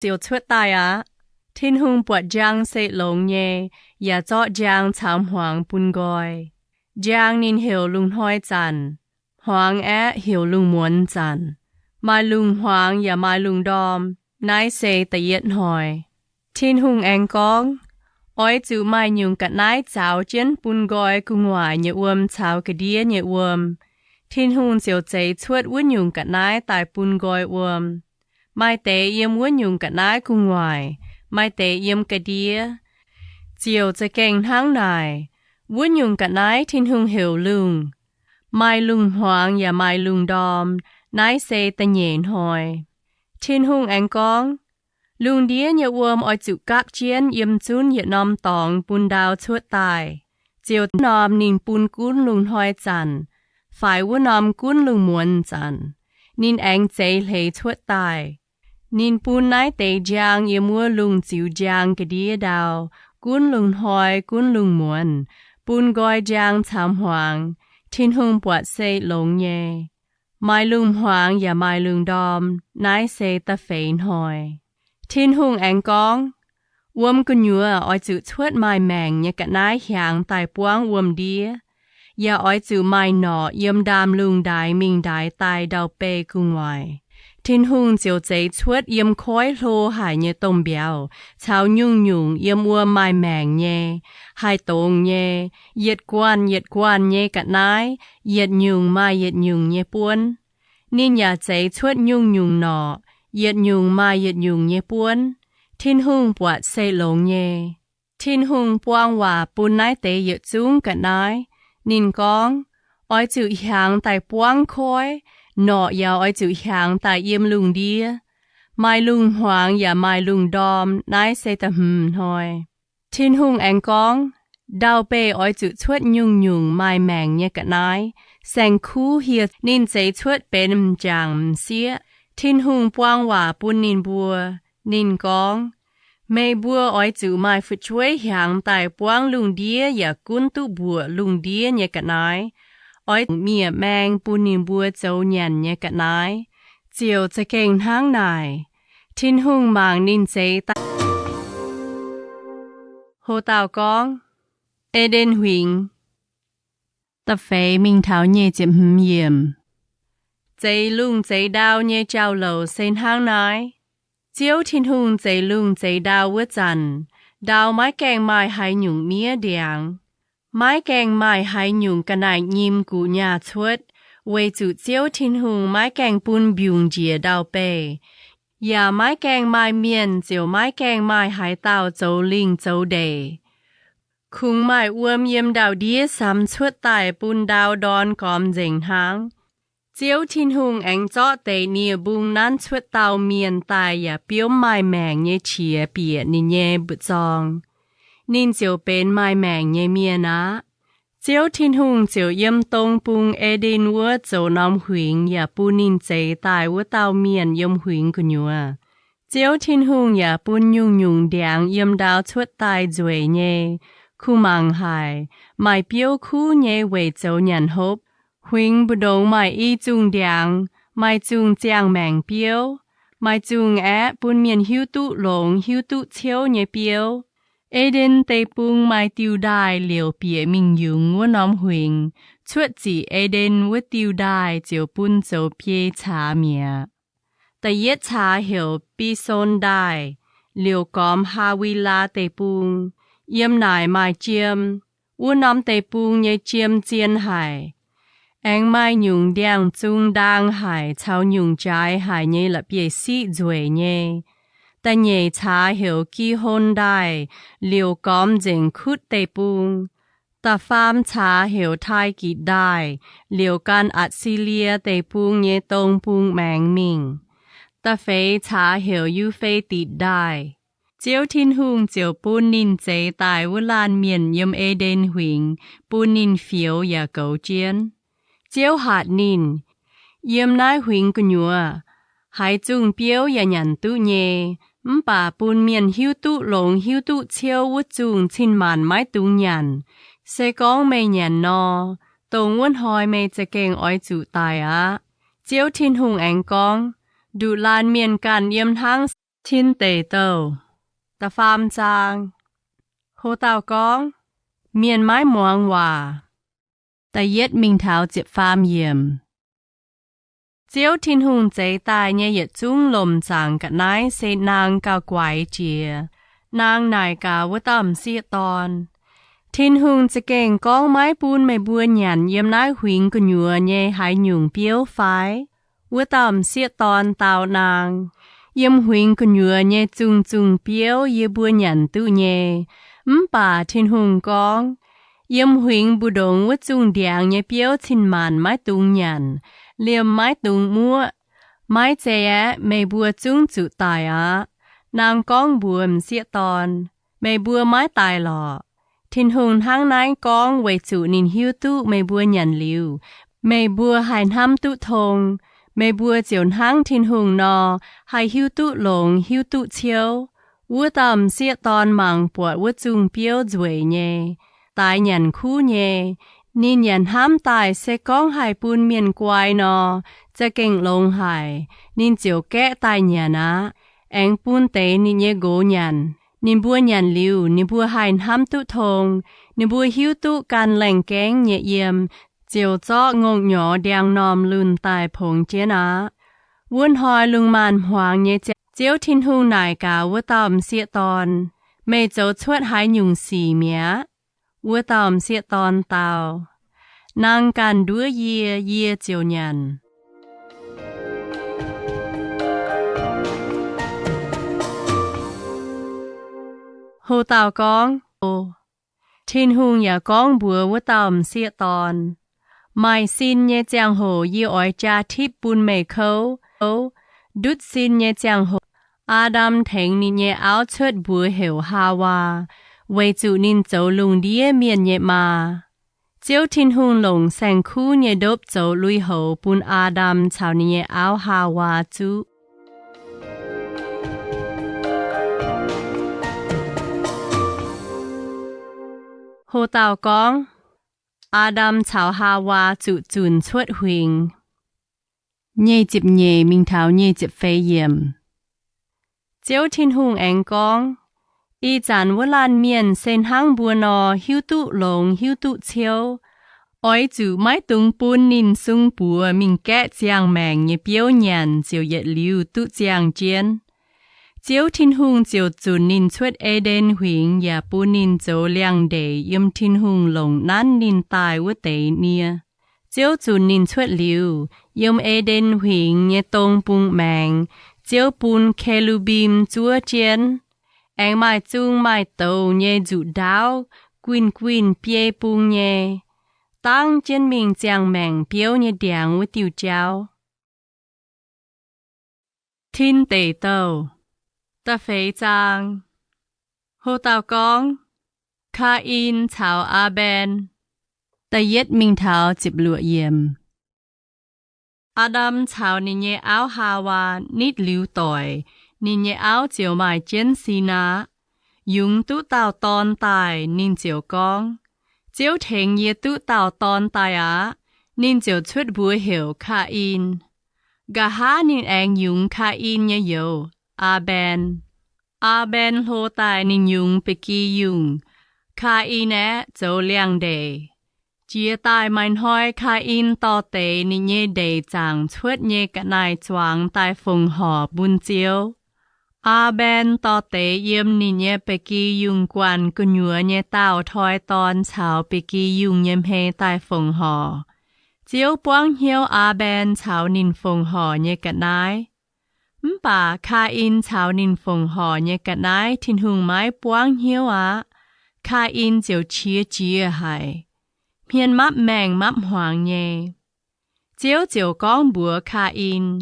就出大啊！天空撥將色龍夜，也作將慘黃半蓋，將年曉龍開陣，黃曉龍滿陣，賣龍黃也賣龍ดอมนายเสตะเย็ดหอย天空แองกองอ้อยจูไม่ยุงกัดนายเจ้าเจียนปุนกอยกุงหวายเยอวมชาวกะเดียเยอวม天空就ใจชวดวุ่นยุงกัดนายตายปุนกอยวมไม่เตะเยี่ยมวุ่นยุงกัดนายกุงหวายไม่เตะเยี่ยมกะเดียเจียวจะเก่งทั้งนายวุ่นยุงกัดนาย天空เหวลุงไม่ลุงหวางอย่าไม่ลุงดอมนายเสตะเย็นหอย天空แองกองลุงเดียเยอวมอ้อยจุกับเจียนเยี่ยมจุนเยนอมตองปุนดาวชวดตายเจียวนอมนินปุนกุ้นลุงหอยจันฝ่ายวุนอมกุ้นลุงมวนจันนินแองเจเลยชวดตายนินปูนนายเตจางเยมัวลุงจิวจางกะเดียดาวกุ้นลุงหอยกุ้นลุงมวนปูนกอยจางชามหวางทิ้นหงปวดเซหลงเยไม่ลุงหวางอย่าไม่ลุงดอมนายเซตะเฟนหอยทิ้นหงแองกองวมกุญยัวอ้อยจุชวดไม้แมงเนี่ยกะนายหางตายป้วงวมเดียอย่าอ้อยจูไม่หนอเยี่ยมดามลุงได้มิงได้ตายดาวเปกุงไวทิ้นหุงเจียวใจชวดเยี่ยมค้อยโลหายเนี่ยต้มเบียวชาวยุ่งยุ่งเยี่ยมวัวไม้แมงเนี่ยหายตรงเนี่ยเหยียดกวนเนี่ยกะนายเหยียดยุ่งมาเหยียดยุ่งเนี่ยป้วนนินอย่าใจชวดยุ่งยุ่งหนอเหยียดยุ่งมาเหยียดยุ่งเนี่ยป้วนทิ้นหุงปวดเสหลงเนี่ยทิ้นหุงปวงว่าปุนนายเตยเหยียดจุ้งกะนายนินกองอ้อยจือหางแต่ป้วงคอยหนอยาวอ้อยจือหางแต่เยี่ยมลุงเดียไม่ลุงหวางอย่าไม่ลุงดอมนายเซตะหอยทิ้นหุงแองกองดาวเปอ้อยจือชวดยุ่งไม่แมงเนี่ยกะนายแสงคู่เฮียนินใจชวดเป็นจางเสียทิ้นหุงป้วงว่าปุนนินบัวนินกองไม่บัวอ้อยจือไม่ฝึกช่วยหางแต่ป้วงลุงเดียอย่ากุ้นตุบัวลุงเดียเนี่ยกะนายอ้อยเมียแมงปูนินบัวเจ้าหยันเนี่ยกะนายเจียวจะเก่งทางนายทิ้นหุงบางนินเจตาโฮตาวกองเอเดนหวิงตะเฟมิงเท้าเนี่ยเจ็บเยี่ยมใจลุงใจดาวเนี่ยเจ้าเหล่าเส้นทางนายเจียวทิ้นหุงใจลุงใจดาววัวจันดาวไม้แกงไม้หายหยุ่งเมียเดียงไม้แกงไม้หายหยุ่งกระนายยิมกูญาชวดเวจุเจียวทิ้นหุงไม้แกงปุนบิวงเจียดาวเปอย่าไม้แกงไม้เมียนเจียวไม้แกงไม้หายเต้าโจลิงโจเดคุงไม้อ้วมเยี่ยมดาวเดียซ้ำชวดตายปุนดาวดอนกอมเจงหางเจียวทิ้นหุงแองเจาะเตเนียบุงนั้นชวดเตาเมียนตายอย่าเปี้ยวไม้แมงเยเฉียเปียนิเยบุจองนินเจียวเป็นไม้แมงเยเมียนะเจียวทิ้นหุงเจียวเยี่ยมตรงปุงเอดินวัวโจน้ำหุงอย่าปูนินเจตายวัวเตาเมียนยมหุงกุญัวเจียวทิ้นหุงอย่าปุนยุ่งแดงเยี่ยมดาวชวดตายจวยเยคู่มังหายไม่เปี้ยวคู่เยเวโจหยันฮบหุงบุดงไม่อีจุงแดงไม่จุงเจียงแมงเปียวไม่จุงปุนเมียนหิวตุหลงหิวตุเชียวเยเปียวเอเดนเตปุงไม่ติวได้เหลียวเปียมิงยุงวัวน้อมหุงชวดจีเอเดนวัวติวได้เจียวปุนโจเปียชาเมียแต่เย็ดชาเหี่ยวปีโซนได้เหลียวกอมฮาวิลาเตปุงเยี่ยมนายไม่เจียมวัวน้อมเตปุงเยเจียมเจียนหายแองไม่ยุงเดียงจุงดังหายชาวยุงใจหายเยละเปียซีจวยเยแต่เย่ชาเหี่ยวกี่ฮนได้เหลียวก้อมเจงคุดเตปุงตาฟามชาเหี่ยวไทยกีดได้เหลียวกันอัดซิเลียเตปุงเยตงปุงแมงมิงตาเฟชาเหี่ยวยูเฟติดได้เจียวทิ้นหุงเจียวปูนินเจตายวุลานเมียนยมเอเดนหวิงปูนินเฟียวอย่าเกาเจียนเจียวหาดนินเยี่ยมนายหวิงกุญัวหายจุงเปียวอย่าหยันตุเยป่าปูนเมียนหิวตุหลงหิวตุเชียววุจุงชินหมันไม้ตุงหยันเสกองไม่หยันนอตรงวนหอยไม่จะเก่งอ้อยจุตายเจียวทิ้นหุงแองกองดูลานเมียนกันเยี่ยมทั้ง Thiên tề tàu, ta phàm giang. Hồ tàu con, miền mái muang hòa. Ta yết minh thảo dịp phàm yểm. Chiếu thiên hùng dễ tài nhé yết chung lồm chẳng cả nái sẽ nàng cao quái chìa. Nàng nài cả với tầm xịa tòn. Thiên hùng sẽ kênh con mái bùn mê bùa nhàn yếm nái huynh của nhùa nhé hai nhung biếu phái. Với tầm xịa tòn tàu nàng. Yếm huynh của nhùa nhé chung chung biếu yếm bùa nhàn tu nhé. Bà thiên hùng con. Yếm huynh bù đồng với chung điang nhé biếu thiên màn mái tung nhàn. Liêm mái tung mua. Mái chế mê bùa chung chủ tài á. Nàng con buồm xịa tòn. Mê bùa mái tài lọ. Thiên hùng hăng nái con về chủ nín hiu tu mê bùa nhàn liu. Mê bùa hành hâm tu thong. Mê bùa chiều hăng thiên hùng nò. Hai hiu tu lồng hiu tu chiếu. Vua tầm xịa tòn màng bọt vua chung biếu dùi nhé. Tài nhàn khu nhé. Nín nhàn hâm tài sẽ con hai bùn miền quài nò. Sẽ kênh lông hai. Nín chiều kẽ tài nhàn á. Anh bùn tế nín nhé gỗ nhàn. Nín bùa nhàn liu, nín bùa hành hâm tu thong. Nín bùa hiu tu can lành kén nhẹ yếm. Chiều chó ngông nhỏ đèng nòm lùn tài phồng chén á. Vuôn hỏi lùng màn hoàng nhé chiếu thiên hùng nài cả vua tòm xịa tòn. Mê dấu chuột hai nhung xì mía. Vua tòm xịa tòn tàu. Nàng can đua yê chiều nhàn. Hồ tàu con. Thiên hùng ya con bùa vua tòm xịa tòn. Mai xin nhé chàng hồ yê oi cha thiếp bùn mê khâu. Đút xin nhé chàng hồ. Adam thèng nín nhé áo chuột bùa hiểu Hawa. Vậy chủ nín dấu lùng đĩa miền nhé mà. Chiếu thiên hùng lồng sang khu nhé đốp dấu lùi hậu bùn Adam chào nín nhé áo Hawa chú. Hồ tàu con. Adam chào Hawa chủ chùn chuột huỳnh. Nhê dịp nhê minh thảo nhê dịp phê yểm. Chiếu thiên hùng anh con. Y dàn vô lan miền sen hang bùa nò hiu tụ lồng hiu tụ chiếu. Ôi chủ mái tung bùn nín sung bùa mình kẽ giang màng nhé biếu nhàn chiều yết liu tụ giang chiên. Chiếu thiên hùng chiều chùn nín chuột Eden huỳnh ya bùn nín dấu liang đề yếm thiên hùng lồng nán nín tài vô tế nia. Chiếu chùn nín chuột liu yếm Eden huỳnh nhé tông bùn màng. Chiếu bùn Kelubim chúa chiên. Anh mai chung mai tàu nhé dụ đáo. Quyên bia bùn nhé. Tăng chiên mình giang màng biếu nhé điang với tiêu cháo. Thiên tề tàu. Ta phê chang. Hồ tàu con. Cain chào Abel. Ta yết minh thảo dịp lụa yểm. Adam chào nín nhé áo Hawa nít liu tỏi. Nín nhé áo chiều mai chén xì ná. Yung tú tàu tòn tài nín chiều con. Chiếu thèng nhé tú tàu tòn tài á. Nín chiều chuột bùa hiểu Cain. Gà há nín anh yung Cain nhé dầu. Abel. Abel hô tài nín yung bê kỳ yung. Cain á dấu liang đề. Chia tài mạnh hỏi Cain tỏ tế nín nhé đề chẳng chuột nhé cả nài choáng tài phùng hò bùn chiếu. Abel tỏ tế yếm nín nhé bê kỳ yung quan của nhúa nhé tàu thoi tòn chào bê kỳ yung nhém hê tài phùng hò. Chiếu buông hiếu Abel chào nín phùng hò nhé cả nài. Bà Cain chào nín phùng hò nhé cả nài thiên hùng mái buông hiếu á. Cain chiều chia hài. Miền mắp màng mắp hoàng nhé. Chiếu con bùa Cain.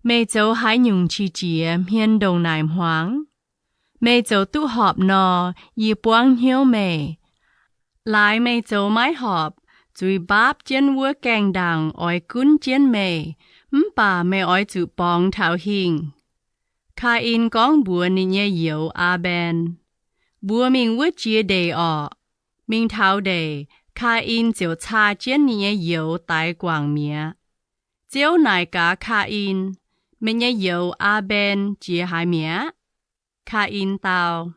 Mê dấu hái nhung chi chìa miền đồng nài hoàng. Mê dấu tụ họp nò yì buông hiếu mê. Lại mê dấu mái họp. Dùi báp chén vua càng đằng oi cún chén mê. Bà mê oi dụ bóng thảo hình. Cain con bùa nín nhé yếu Abel. Bùa mình vua chia đề ọ. Mình thảo đề. Cain chiều cha chén nhé yếu tài quảng mía. Chiếu nài cả Cain. Mình nhé yếu Abel chia hai mía. Kha in tao.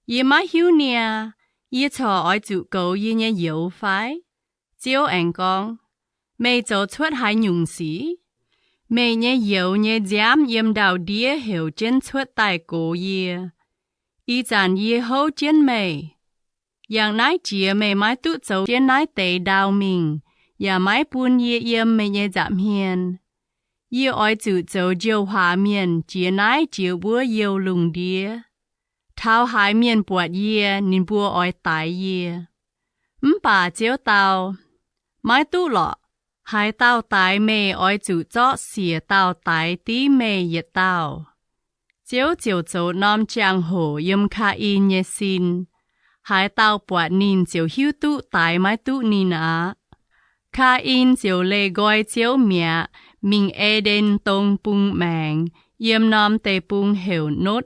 Ye mai hiu nia, ye cho oi zu go ye nye yếu phái. Chiếu anh con, mày cho chuột hai nhung sĩ. Mày nye yếu nye giám yếm đào đĩa hiểu chân chuột tài cổ ye. Y dàn ye hô chân mày. Yang nái chìa mày mái tụ dấu chân nái tế đào mình. Ya mai buôn ye yếm mày nye giảm hiền. Ye oi zu dấu diêu hòa miền chìa nái chìa búa yêu lùng đĩa. Thao hai miền bọt ye nín búa oi tái ye. Bà chiếu tao. Mai tu lọ, hai tao tái mê oi chủ cho xìa tao tái tí mê yết tao. Chiếu chiều dấu nôm chàng hổ yếm Kha in nhé xin. Hai tao bọt nín chiều hiu tu tái mai tu nín á. Kha in chiều lê gọi chiếu mẹ, mình đen tông bung màng, yếm nôm tê bung hiểu nốt.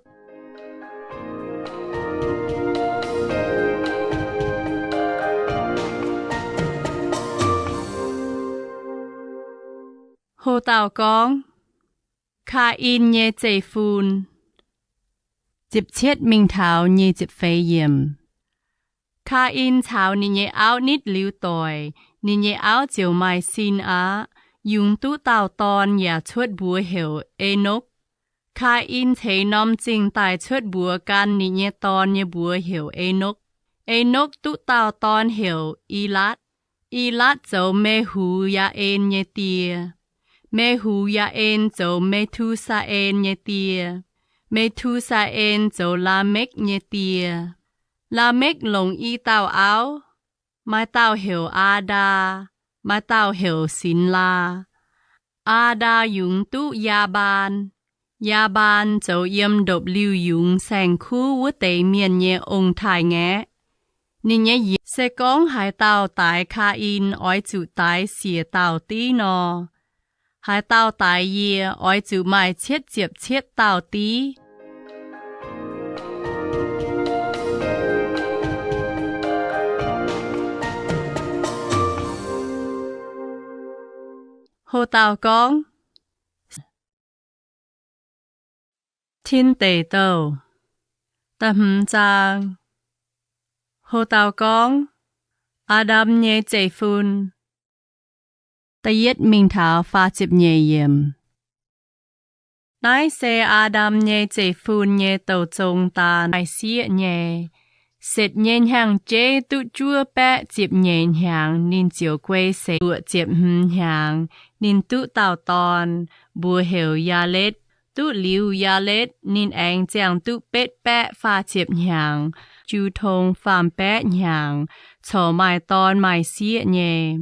Hồ tao con, Kha in nhé chạy phun. Dịp chết mình thảo nhé dịp phê yếm. Kha in thảo nì nhé áo nít liu tòi, nì nhé áo chiều mai xin á, dùng tú tao tòn ya chuột bùa hiểu Enoch. Kha in thấy nóm chinh tài chuột bùa can nì nhé tòn nhé bùa hiểu Enoch. Enoch tú tao tòn hiểu Elad. Elad dấu mê hú ya en nhé tia. Mê hú ya en dấu mê thu sa en nhé tia. Mê thu sa en dấu la mếch nhé tia. La mếch lồng y tao áo. Mai tao hiểu Ada. Mai tao hiểu xin la. Ada dùng tú ya ban. Ya ban dấu yếm độc lưu dùng sang khu vô tế miền nhé ông thai nghe. Nên nhé dịp sẽ con hai tao tại Kha in oi chủ tại xìa tao tí nò. Hai tao tại ye oi chủ mai chết diệp chết tao tí. Hồ tao con. Thiên tề tàu. Tâm trang. Hồ tao con. Adam nhé chạy phun. Ta yết mình thảo pha chịp nhẹ yếm. Nái xe Adam nhé chạy phun nhé tàu trông ta nái xịa nhé. Xịt nhé hàng chế tụ chua bẹ chịp nhẹ hàng nên chiều quay xe bụa chịp hàng nên tụ tàu tòn bùa hiểu ya lết tụ liu ya lết nên anh chẳng tụ bết bẹ pha chịp hàng chú thông phàm bẹ hàng cho mai tòn mai xịa nhé.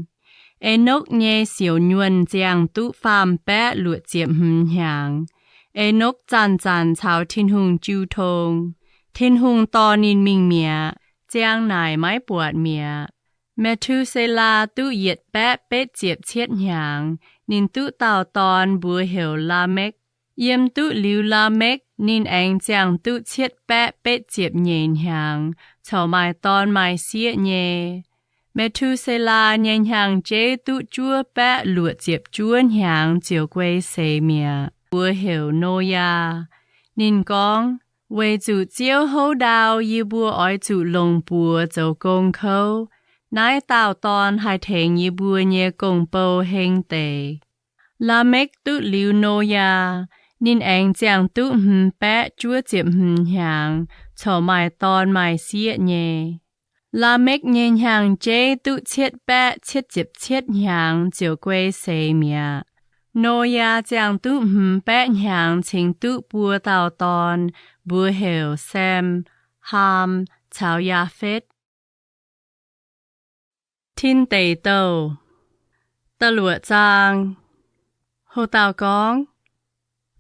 Enoch nhé xỉu nhuần chẳng tụ phàm bẹ lụa chịp hàng. Enoch chàn chàn chào thiên hùng chú thông. Thiên hùng to nín mình mẹ, giang nải mái bọt mẹ. Mẹ thu xe la tụ yết bẹ bết chiếp chết hàng, nín tụ tàu tòn bùa hiểu la mếch. Yếm tụ liu la mếch, nín anh giang tụ chết bẹ bết chiếp nhện hàng, cho mai tòn mai xịa nhé. Mẹ thu xe la nhện hàng chế tụ chua bẹ lụa chiếp chuôn hàng chiều quay xe mẹ. Bùa hiểu nô ya, nín con. Vì chủ chiếu hô đào y bùa oi chủ lồng bùa dấu công khâu, nái tàu tòn hai thèn y bùa nhé công bầu hình tệ. La mếch tụ liu nô ya, nín anh chẳng tụ bẹ chúa chiếm hàng, cho mai tòn mai xịa nhé. La mếch nhé hàng chế tụ chết bẹ chết chiếp chết hàng chiều quay xe mẹ. Nô ya chẳng tụ bẹ hàng chính tụ bùa tàu tòn, bùa hiểu Sam, Ham, chào ya phết. Thiên tề tàu. Ta lụa trang. Hồ tàu con.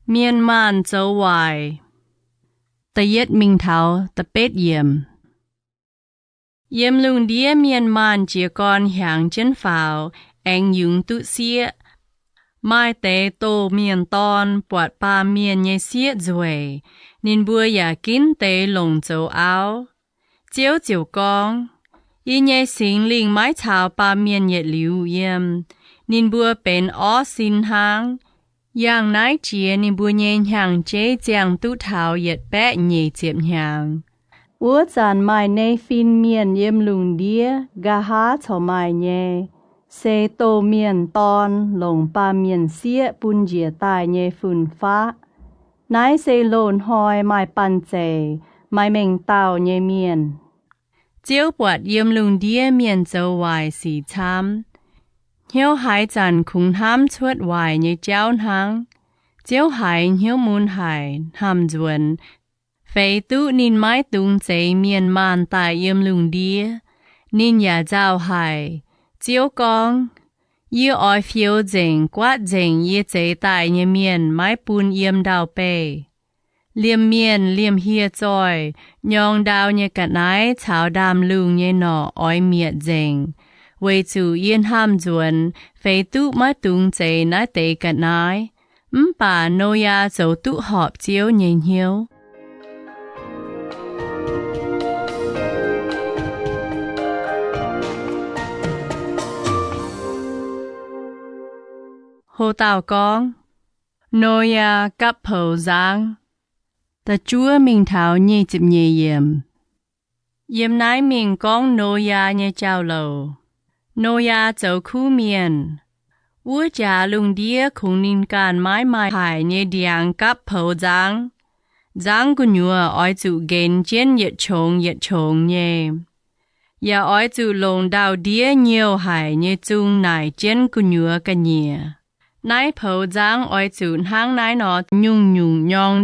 Miên man châu hoài. Ta yết mình thảo ta bết yếm. Yếm lung đĩa miên man chìa con hàng chân phào, anh dùng tụ xịa. Mai tế tô miền ton bọt ba miền nhé xiết rồi, nên bùa ya kín tế lồng châu áo. Chiếu chiều con, y nhé sinh linh mái chào ba miền nhé liu yếm, nên bùa bền ó xin hàng, อย่างนายเจียนิบุญเยนห่างเจเจียงตู้เท้าเหยียดแปะเหยียเจ็บห่างวัวจานไม่ในฟินเมียนเยี่ยมลุงเดียกะหาเฉาไม่เยเซโตเมียนตอนหลงปาเมียนเสียปุนเจียตายเยฝุ่นฟ้านายเซโลนหอยไม่ปันเจไม่เม่งเต่าเยเมียนเจียวปวดเยี่ยมลุงเดียเมียนเจ้าวายสีช้ำเหี่ยวหายจันคุงห้ามชวดวายเยเจ้าหังเจียวหายเหี่ยวมูลหายห้ามจวนเฟยตุนินไม้ตุงเจเมียนมานตายเยี่ยมลุงเดียนินอย่าเจ้าหายเจียวกองยี่อ้อยเฟียวเจงกวาดเจงยี่เจตายเยเมียนไม้ปูนเยี่ยมดาวเปเลี่ยมเมียนเลี่ยมเฮียจอยยองดาวเยกะไนชาวดามลุงเยหนออ้อยเมียเจงเวจูเย็นห้ามจวนเฟยตุมาตุงเจนาเตกะไนป่าโนยาโจตุหอบเจียวเยเหียวโฮตาวกองโนยากับเผาจางแต่จัวมิงเท้าเย่จิบเย่เยี่ยมนายมิงกองโนยาเย่เจ้าเหลาโนยาเจ้าคู่เมียนวัวจ่าลุงเดียคงนินการไม้หายเย่เดียงกับเผาจางกุญัวอ้อยจูเกนเจียนเหยียดชงเย่อย่าอ้อยจูลงดาวเดียเหี่ยวหายเย่จุงนายเจียนกุญัวกันเย่นายเผาจางอ้อยจูนห้างนายหนอยุ่งยอง